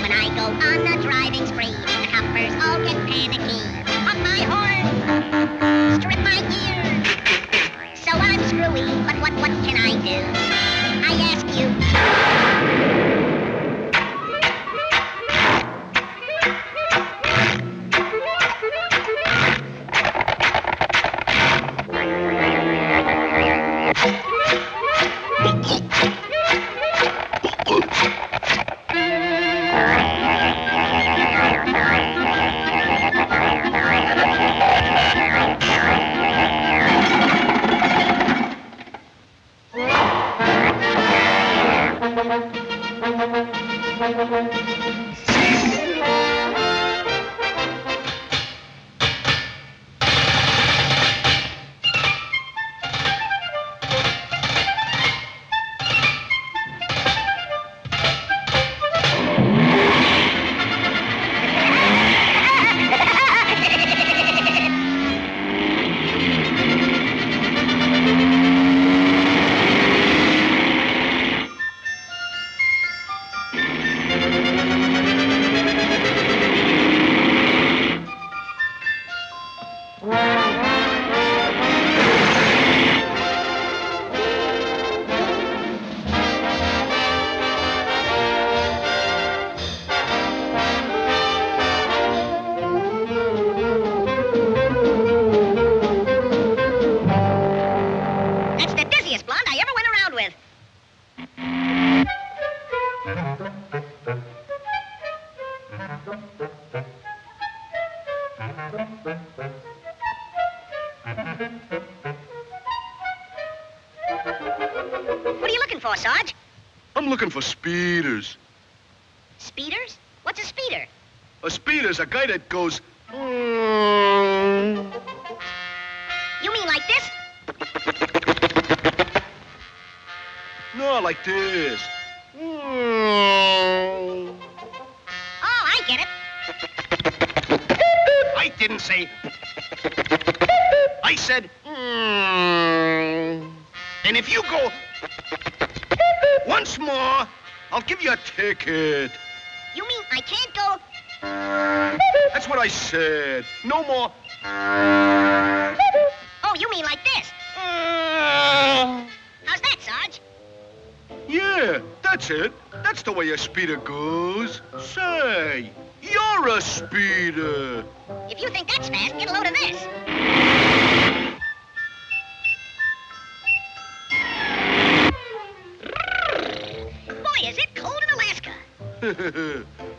When I go on a driving spree, the coppers all get panicky. Pop my horn, strip my ears. So I'm screwy, but what can I do? I ask you. What are you looking for, Sarge? I'm looking for speeders. Speeders? What's a speeder? A speeder's a guy that goes... You mean like this? No, like this. Oh, I get it. I didn't say... I said... And if you go... once more, I'll give you a ticket. You mean I can't go... That's what I said. No more... Oh, you mean like this? How's that, Sarge? Yeah, that's it. That's the way a speeder goes. Say, you're a speeder. If you think that's fast, get a load of this. Boy, is it cold in Alaska.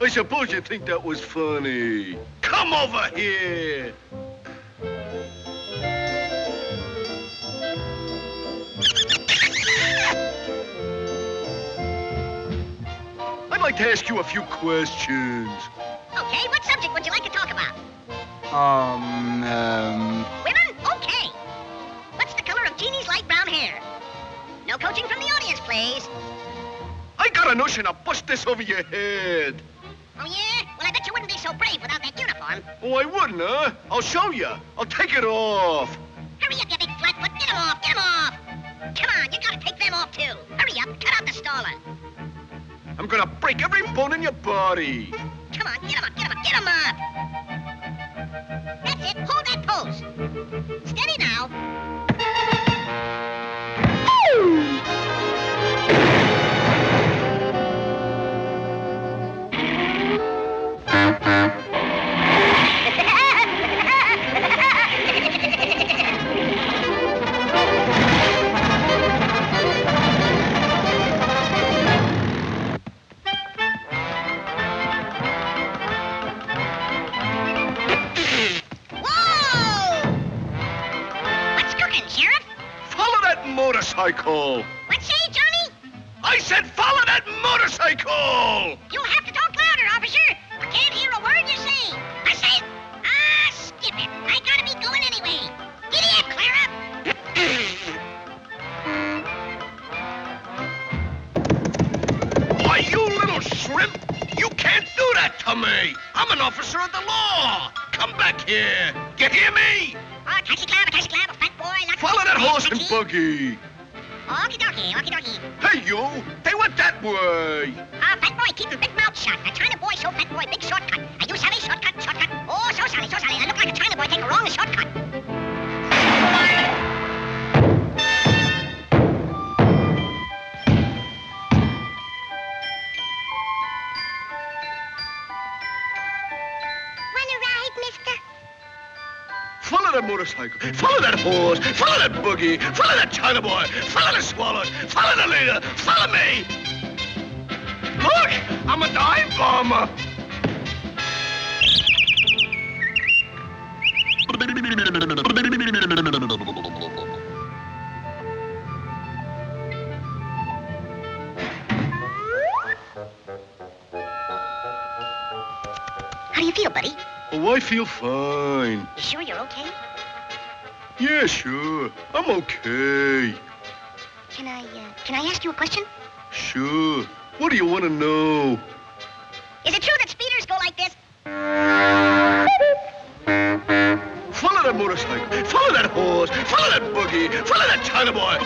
I suppose you think that was funny. Come over here. I'd like to ask you a few questions. Okay, what subject would you like to talk about? Women? Okay. What's the color of Jeannie's light brown hair? No coaching from the audience, please. I got a notion to bust this over your head. Oh, yeah? Well, I bet you wouldn't be so brave without that uniform. Oh, I wouldn't, huh? I'll show you. I'll take it off. Hurry up, you big flatfoot. Get him off, get him off. Come on, you gotta take them off, too. Hurry up, cut out the stalling. I'm gonna break every bone in your body. Come on, get him up, get him up, get him up. That's it, hold that pose. Steady now. Motorcycle. What say, Johnny? I said follow that motorcycle! You'll have to talk louder, officer. I can't hear a word you're saying. I say, skip it. I gotta be going anyway. Giddy up, Clara. Why, you little shrimp! You can't do that to me! I'm an officer of the law! Come back here! You hear me? Oh, taxi cab, fat boy. Follow that horse and buggy. Okie dokie. Hey, you! They went that way! Fat boy, keep your big mouth shut. That kind of boy boy, big shortcut. Are you savvy? Shortcut, shortcut. Oh, so sorry, so sorry. I look like a China boy, take a wrong shortcut. Wanna ride, mister? Follow that motorcycle. Follow that horse. Follow that boogie. Follow that China boy. Follow the swallows. Follow the leader. Follow me. Look, I'm a dive bomber. How do you feel, buddy? Oh, I feel fine. You sure you're okay? Yeah, sure. I'm okay. Can I ask you a question? Sure. What do you want to know? Is it true that speeders go like this? Follow that motorcycle. Follow that horse. Follow that boogie. Follow that China boy.